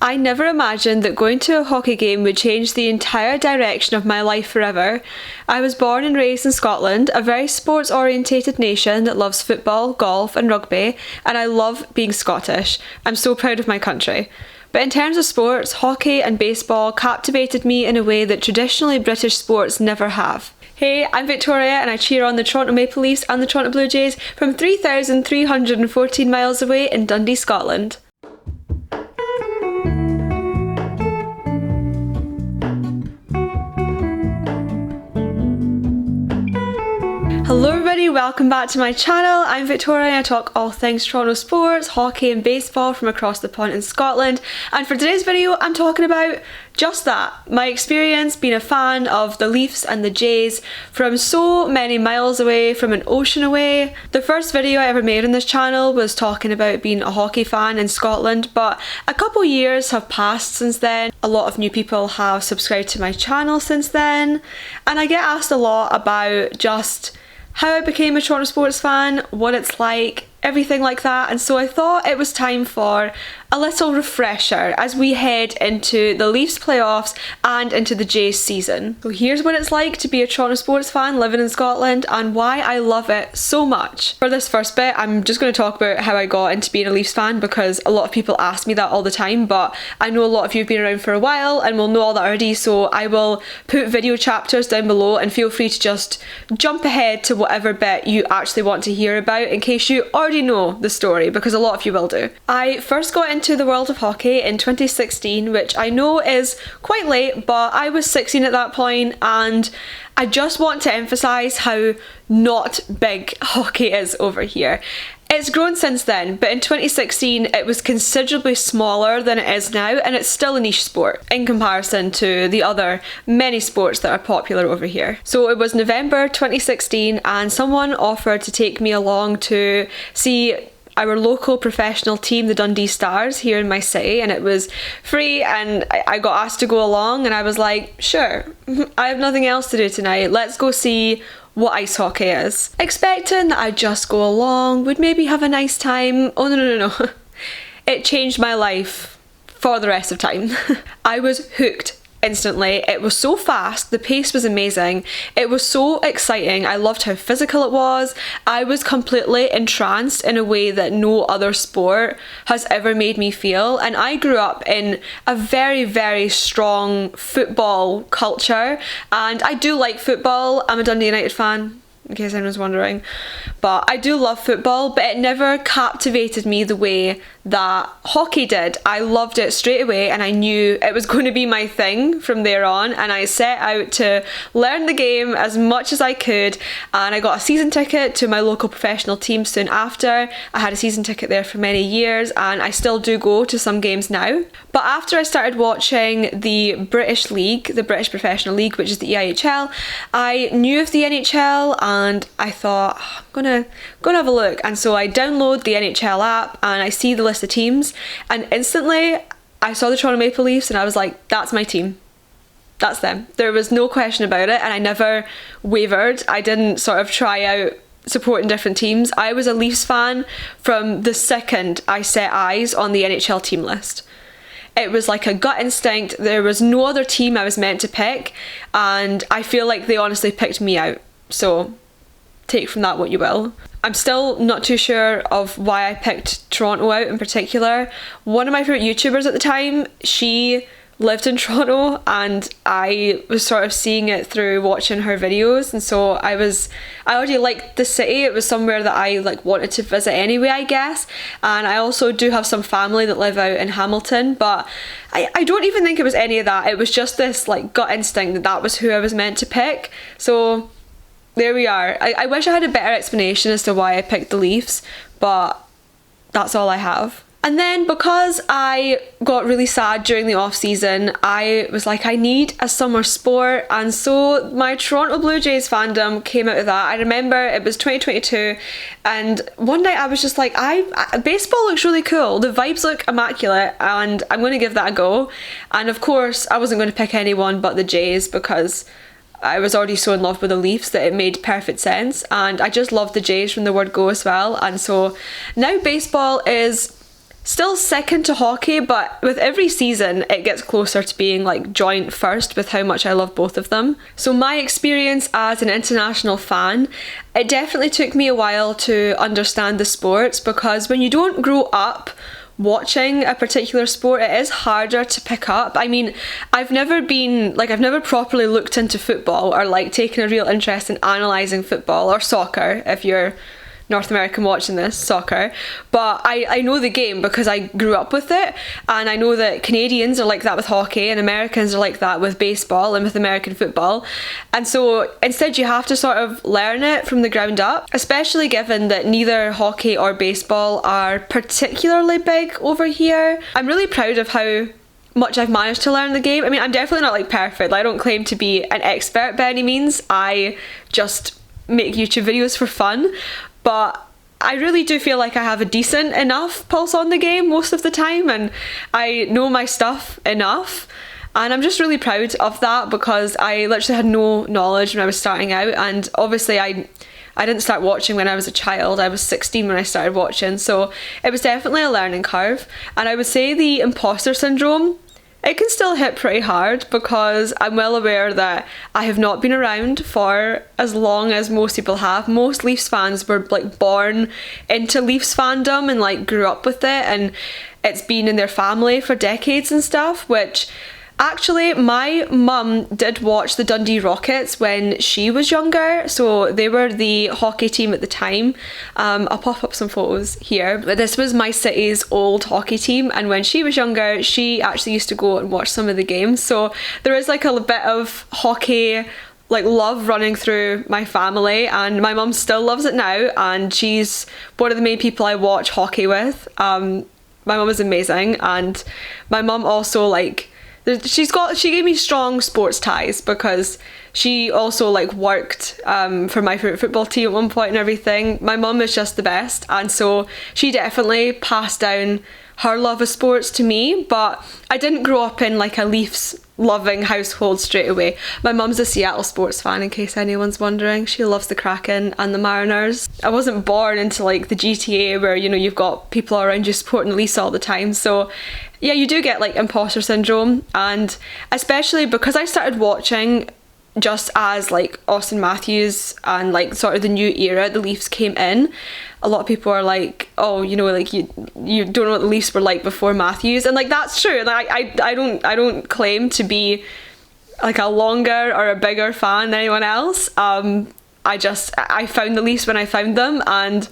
I never imagined that going to a hockey game would change the entire direction of my life forever. I was born and raised in Scotland, a very sports-orientated nation that loves football, golf and rugby, and I love being Scottish. I'm so proud of my country. But in terms of sports, hockey and baseball captivated me in a way that traditionally British sports never have. Hey, I'm Victoria and I cheer on the Toronto Maple Leafs and the Toronto Blue Jays from 3,314 miles away in Dundee, Scotland. Hello everybody, welcome back to my channel. I'm Victoria and I talk all things Toronto sports, hockey and baseball from across the pond in Scotland. And for today's video, I'm talking about just that. My experience being a fan of the Leafs and the Jays from so many miles away, from an ocean away. The first video I ever made on this channel was talking about being a hockey fan in Scotland, but a couple years have passed since then. A lot of new people have subscribed to my channel since then, and I get asked a lot about just how I became a Toronto sports fan, what it's like, everything like that, and so I thought it was time for a little refresher as we head into the Leafs playoffs and into the Jays season. So here's what it's like to be a Toronto sports fan living in Scotland and why I love it so much. For this first bit, I'm just going to talk about how I got into being a Leafs fan because a lot of people ask me that all the time, but I know a lot of you have been around for a while and will know all that already, so I will put video chapters down below and feel free to just jump ahead to whatever bit you actually want to hear about in case you already know the story, because a lot of you will do. I first got into the world of hockey in 2016, which I know is quite late, but I was 16 at that point, and I just want to emphasise how not big hockey is over here. It's grown since then, but in 2016 it was considerably smaller than it is now, and it's still a niche sport in comparison to the other many sports that are popular over here. So it was November 2016 and someone offered to take me along to see our local professional team, the Dundee Stars, here in my city, and it was free and I got asked to go along and I was like, sure, I have nothing else to do tonight, let's go see what ice hockey is. Expecting that I'd just go along, would maybe have a nice time. Oh no. It changed my life for the rest of time. I was hooked instantly. It was so fast, the pace was amazing, it was so exciting, I loved how physical it was. I was completely entranced in a way that no other sport has ever made me feel, and I grew up in a very, very strong football culture, and I do like football. I'm a Dundee United fan, in case anyone's wondering, but I do love football, but it never captivated me the way that hockey did. I loved it straight away and I knew it was going to be my thing from there on, and I set out to learn the game as much as I could, and I got a season ticket to my local professional team soon after. I had a season ticket there for many years and I still do go to some games now. But after I started watching the British League, the British Professional League, which is the EIHL, I knew of the NHL and I thought, I'm gonna have a look, and so I download the NHL app and I see the list of teams, and instantly I saw the Toronto Maple Leafs and I was like, that's my team, that's them. There was no question about it, and I never wavered. I didn't sort of try out supporting different teams. I was a Leafs fan from the second I set eyes on the NHL team list. It was like a gut instinct. There was no other team I was meant to pick, and I feel like they honestly picked me out. So take from that what you will. I'm still not too sure of why I picked Toronto out in particular. One of my favourite YouTubers at the time, she lived in Toronto and I was sort of seeing it through watching her videos, and so I already liked the city. It was somewhere that I wanted to visit anyway, I guess, and I also do have some family that live out in Hamilton, but I don't even think it was any of that. It was just this gut instinct that was who I was meant to pick. So there we are. I wish I had a better explanation as to why I picked the Leafs, but that's all I have. And then because I got really sad during the off season, I was like, I need a summer sport, and so my Toronto Blue Jays fandom came out of that. I remember it was 2022 and one night I was just like, baseball looks really cool, the vibes look immaculate, and I'm going to give that a go. And of course I wasn't going to pick anyone but the Jays because I was already so in love with the Leafs that it made perfect sense, and I just loved the Jays from the word go as well. And so now baseball is still second to hockey, but with every season it gets closer to being like joint first with how much I love both of them. So my experience as an international fan, it definitely took me a while to understand the sports, because when you don't grow up watching a particular sport, it is harder to pick up. I mean, I've never properly looked into football or like taken a real interest in analysing football or soccer, if you're North American watching this, soccer, but I know the game because I grew up with it, and I know that Canadians are like that with hockey and Americans are like that with baseball and with American football, and so instead you have to sort of learn it from the ground up, especially given that neither hockey or baseball are particularly big over here. I'm really proud of how much I've managed to learn the game. I mean, I'm definitely not like perfect. I don't claim to be an expert by any means. I just make YouTube videos for fun. But I really do feel like I have a decent enough pulse on the game most of the time, and I know my stuff enough, and I'm just really proud of that, because I literally had no knowledge when I was starting out, and obviously I didn't start watching when I was a child. I was 16 when I started watching, so it was definitely a learning curve. And I would say the imposter syndrome, it can still hit pretty hard, because I'm well aware that I have not been around for as long as most people have. Most Leafs fans were like born into Leafs fandom and like grew up with it, and it's been in their family for decades and stuff, which actually my mum did watch the Dundee Rockets when she was younger, so they were the hockey team at the time. I'll pop up some photos here, but this was my city's old hockey team, and when she was younger she actually used to go and watch some of the games, so there is like a bit of hockey like love running through my family, and my mum still loves it now, and she's one of the main people I watch hockey with. My mum is amazing, and my mum also like she gave me strong sports ties, because she also like worked for my favourite football team at one point and everything. My mum is just the best, and so she definitely passed down her love of sports to me, but I didn't grow up in like a Leafs loving household straight away. My mum's a Seattle sports fan, in case anyone's wondering. She loves the Kraken and the Mariners. I wasn't born into like the GTA where, you know, you've got people around you supporting the Leafs all the time, so yeah, you do get like imposter syndrome, and especially because I started watching just as like Austin Matthews and like sort of the new era the Leafs came in. A lot of people are like, oh, you know, like you don't know what the Leafs were like before Matthews, and like that's true. And I don't claim to be like a longer or a bigger fan than anyone else. I found the Leafs when I found them, and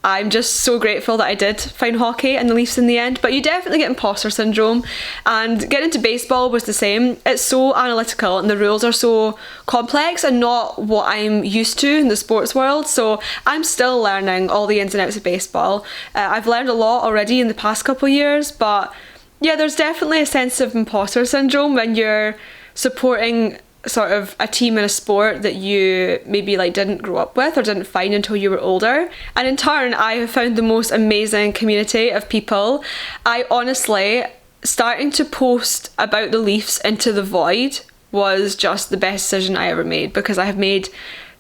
I'm just so grateful that I did find hockey and the Leafs in the end. But you definitely get imposter syndrome, and getting into baseball was the same. It's so analytical and the rules are so complex and not what I'm used to in the sports world, so I'm still learning all the ins and outs of baseball. I've learned a lot already in the past couple of years, but yeah, there's definitely a sense of imposter syndrome when you're supporting sort of a team in a sport that you maybe like didn't grow up with or didn't find until you were older. And in turn, I have found the most amazing community of people. I honestly, starting to post about the Leafs into the void was just the best decision I ever made, because I have made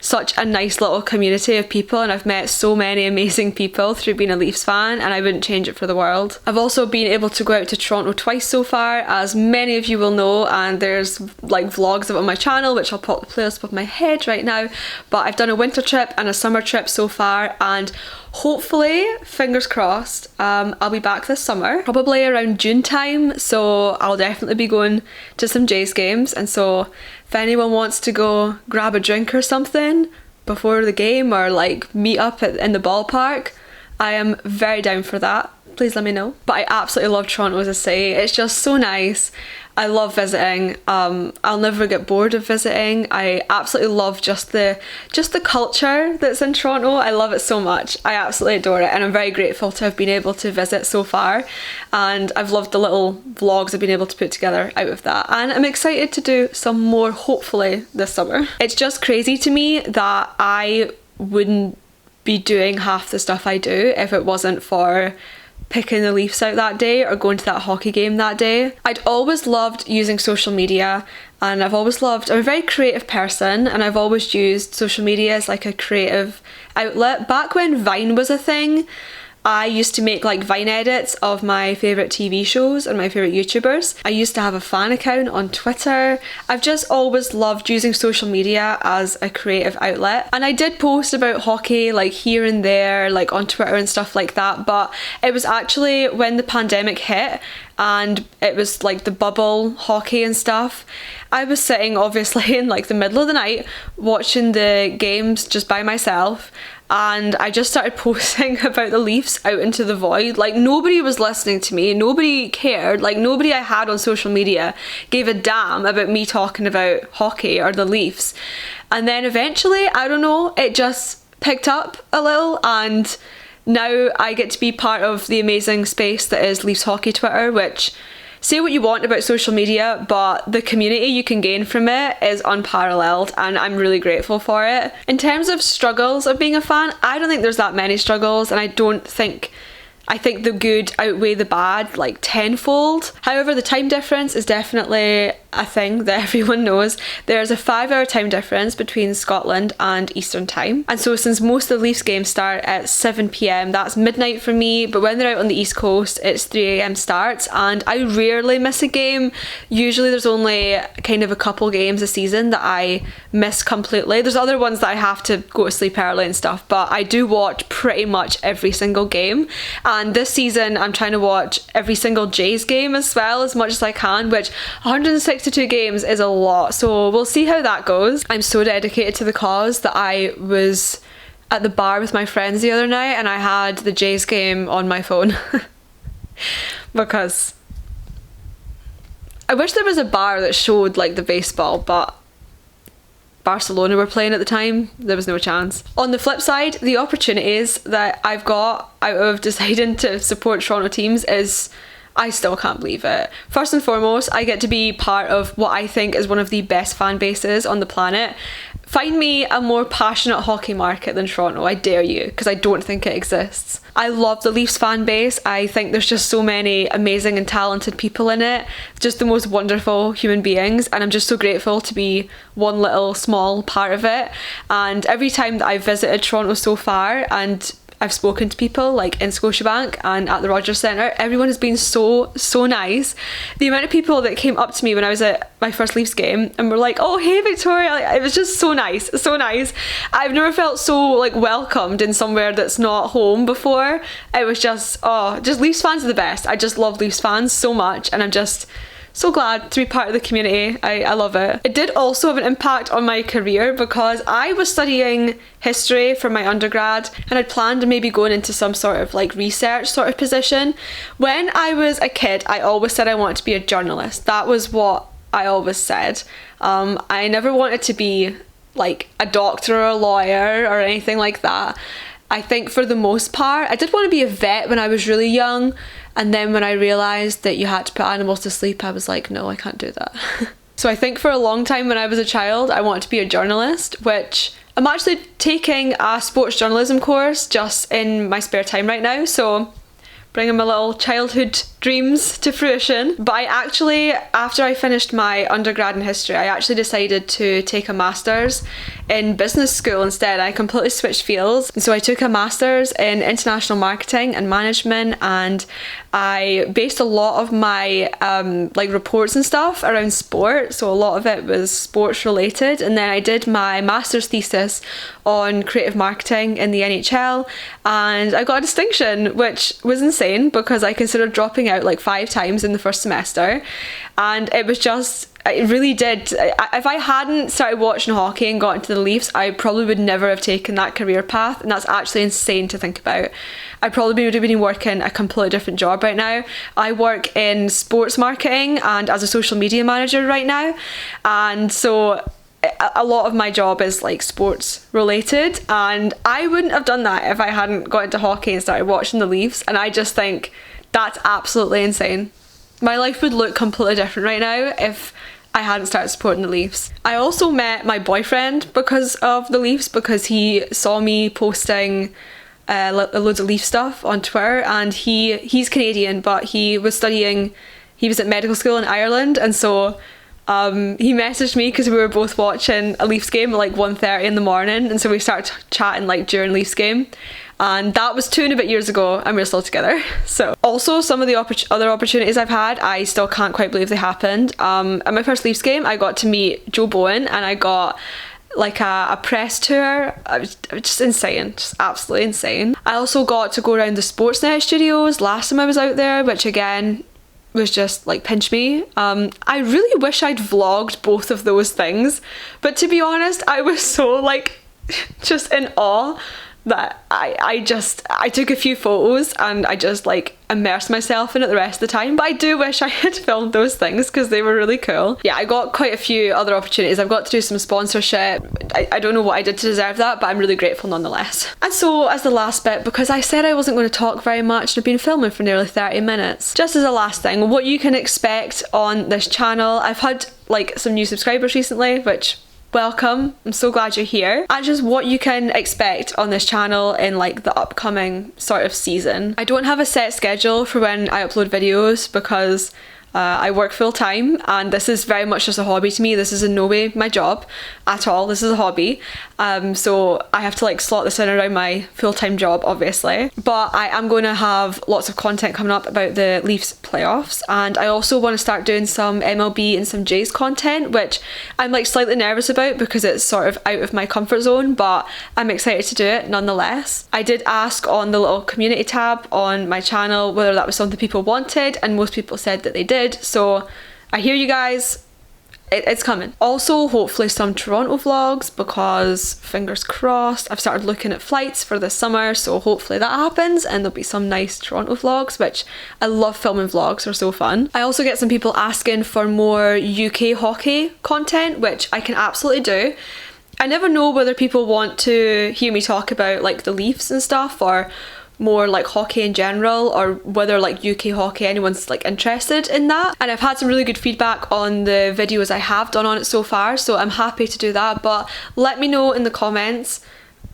such a nice little community of people, and I've met so many amazing people through being a Leafs fan, and I wouldn't change it for the world. I've also been able to go out to Toronto twice so far, as many of you will know, and there's like vlogs of it on my channel, which I'll pop the playlist above my head right now. But I've done a winter trip and a summer trip so far, and hopefully, fingers crossed, I'll be back this summer, probably around June time, so I'll definitely be going to some Jays games. And so if anyone wants to go grab a drink or something before the game, or like meet up in the ballpark, I am very down for that. Please let me know. But I absolutely love Toronto as a city. It's just so nice. I love visiting. I'll never get bored of visiting. I absolutely love just the culture that's in Toronto. I love it so much. I absolutely adore it, and I'm very grateful to have been able to visit so far, and I've loved the little vlogs I've been able to put together out of that, and I'm excited to do some more hopefully this summer. It's just crazy to me that I wouldn't be doing half the stuff I do if it wasn't for picking the Leafs out that day or going to that hockey game that day. I'd always loved using social media, and I'm a very creative person, and I've always used social media as like a creative outlet. Back when Vine was a thing, I used to make like Vine edits of my favourite TV shows and my favourite YouTubers. I used to have a fan account on Twitter. I've just always loved using social media as a creative outlet. And I did post about hockey like here and there, like on Twitter and stuff like that, but it was actually when the pandemic hit and it was like the bubble hockey and stuff. I was sitting obviously in like the middle of the night watching the games just by myself, and I just started posting about the Leafs out into the void. Like nobody was listening to me, nobody cared, like nobody I had on social media gave a damn about me talking about hockey or the Leafs. And then eventually, I don't know, it just picked up a little, and now I get to be part of the amazing space that is Leafs Hockey Twitter, which, say what you want about social media, but the community you can gain from it is unparalleled, and I'm really grateful for it. In terms of struggles of being a fan, I don't think there's that many struggles, and I think the good outweigh the bad like tenfold. However, the time difference is definitely a thing that everyone knows. There's a 5-hour time difference between Scotland and Eastern time. And so since most of the Leafs games start at 7 p.m, that's midnight for me, but when they're out on the East Coast, it's 3 a.m. starts, and I rarely miss a game. Usually there's only kind of a couple games a season that I miss completely. There's other ones that I have to go to sleep early and stuff, but I do watch pretty much every single game. And this season I'm trying to watch every single Jays game as well, as much as I can, which 162 games is a lot, so we'll see how that goes. I'm so dedicated to the cause that I was at the bar with my friends the other night and I had the Jays game on my phone because I wish there was a bar that showed like the baseball, but Barcelona were playing at the time, there was no chance. On the flip side, the opportunities that I've got out of deciding to support Toronto teams is, I still can't believe it. First and foremost, I get to be part of what I think is one of the best fan bases on the planet. Find me a more passionate hockey market than Toronto, I dare you, because I don't think it exists. I love the Leafs fan base. I think there's just so many amazing and talented people in it, just the most wonderful human beings, and I'm just so grateful to be one little small part of it. And every time that I've visited Toronto so far and I've spoken to people like in Scotiabank and at the Rogers Centre, everyone has been so nice. The amount of people that came up to me when I was at my first Leafs game and were like, oh hey Victoria, like, it was just so nice. I've never felt so like welcomed in somewhere that's not home before. It was just Leafs fans are the best. I just love Leafs fans so much, and I'm just so glad to be part of the community. I love it. It did also have an impact on my career because I was studying history for my undergrad and I'd planned on maybe going into some sort of like research sort of position. When I was a kid, I always said I wanted to be a journalist. That was what I always said. I never wanted to be like a doctor or a lawyer or anything like that. I think for the most part, I did want to be a vet when I was really young, and then when I realised that you had to put animals to sleep, I was like, no, I can't do that. So I think for a long time when I was a child, I wanted to be a journalist, which I'm actually taking a sports journalism course just in my spare time right now, so bringing my little childhood dreams to fruition. But I actually, after I finished my undergrad in history, I actually decided to take a master's in business school instead. I completely switched fields. And so I took a master's in international marketing and management, and I based a lot of my like reports and stuff around sport. So a lot of it was sports related. And then I did my master's thesis on creative marketing in the NHL, and I got a distinction, which was insane because I considered dropping out like 5 times in the first semester. And it was just, it really did. If I hadn't started watching hockey and got into the Leafs, I probably would never have taken that career path, and that's actually insane to think about. I probably would have been working a completely different job right now. I work in sports marketing and as a social media manager right now, and so a lot of my job is like sports related, and I wouldn't have done that if I hadn't got into hockey and started watching the Leafs, and I just think that's absolutely insane. My life would look completely different right now if I hadn't started supporting the Leafs. I also met my boyfriend because of the Leafs, because he saw me posting loads of Leaf stuff on Twitter, and he's Canadian, but he was at medical school in Ireland, and so he messaged me because we were both watching a Leafs game at like 1:30 in the morning, and so we started chatting like during Leafs game, and that was 2.5 years ago and we're still together. So also some of the other opportunities I've had, I still can't quite believe they happened. At my first Leafs game I got to meet Joe Bowen, and I got like a press tour. It was just insane, just absolutely insane. I also got to go around the Sportsnet studios last time I was out there, which again was just like pinch me. I really wish I'd vlogged both of those things, but to be honest I was so like just in awe that I took a few photos and I just like immersed myself in it the rest of the time. But I do wish I had filmed those things because they were really cool. Yeah, I got quite a few other opportunities. I've got to do some sponsorship. I don't know what I did to deserve that, but I'm really grateful nonetheless. And so as the last bit, because I said I wasn't going to talk very much and I've been filming for nearly 30 minutes, just as a last thing, what you can expect on this channel. I've had like some new subscribers recently, which welcome, I'm so glad you're here. And just what you can expect on this channel in like the upcoming sort of season. I don't have a set schedule for when I upload videos because I work full time and this is very much just a hobby to me. This is in no way my job at all. This is a hobby. So I have to like slot this in around my full-time job obviously. But I am going to have lots of content coming up about the Leafs playoffs, and I also want to start doing some MLB and some Jays content, which I'm like slightly nervous about because it's sort of out of my comfort zone, but I'm excited to do it nonetheless. I did ask on the little community tab on my channel whether that was something people wanted, and most people said that they did. So I hear you guys, it's coming. Also hopefully some Toronto vlogs because fingers crossed, I've started looking at flights for this summer, so hopefully that happens and there'll be some nice Toronto vlogs, which I love filming vlogs, they're so fun. I also get some people asking for more UK hockey content, which I can absolutely do. I never know whether people want to hear me talk about like the Leafs and stuff or more like hockey in general, or whether like UK hockey, anyone's like interested in that. And I've had some really good feedback on the videos I have done on it so far, so I'm happy to do that. But let me know in the comments,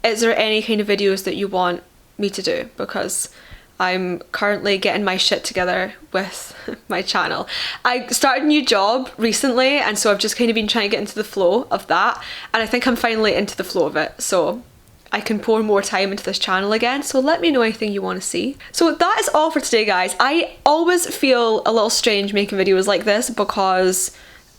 is there any kind of videos that you want me to do, because I'm currently getting my shit together with my channel. I started a new job recently, and so I've just kind of been trying to get into the flow of that, and I think I'm finally into the flow of it, so I can pour more time into this channel again. So let me know anything you want to see. So that is all for today, guys. I always feel a little strange making videos like this because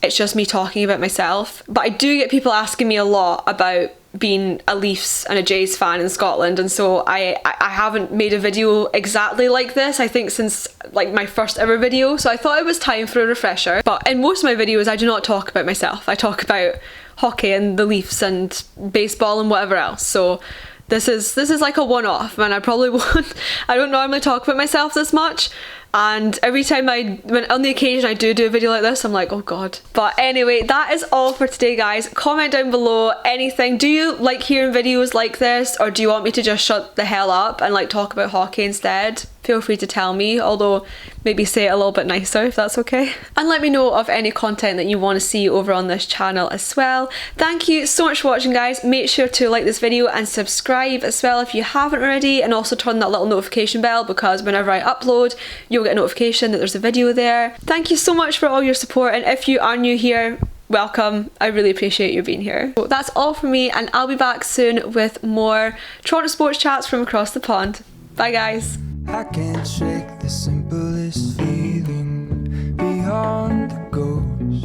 it's just me talking about myself, but I do get people asking me a lot about being a Leafs and a Jays fan in Scotland, and so I haven't made a video exactly like this, I think, since like my first ever video, so I thought it was time for a refresher. But in most of my videos I do not talk about myself, I talk about hockey and the Leafs and baseball and whatever else. So this is like a one-off, and I probably won't, I don't normally talk about myself this much, and every time when on the occasion I do a video like this, I'm like, oh god. But anyway, that is all for today, guys. Comment down below anything. Do you like hearing videos like this, or do you want me to just shut the hell up and like talk about hockey instead? Feel free to tell me, although maybe say it a little bit nicer if that's okay. And let me know of any content that you want to see over on this channel as well. Thank you so much for watching, guys. Make sure to like this video and subscribe as well if you haven't already, and also turn that little notification bell, because whenever I upload you'll get a notification that there's a video there. Thank you so much for all your support, and if you are new here, welcome. I really appreciate you being here. So that's all from me, and I'll be back soon with more Toronto sports chats from across the pond. Bye, guys. I can't shake the simplest feeling beyond the ghost.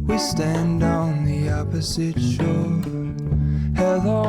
We stand on the opposite shore. Hello.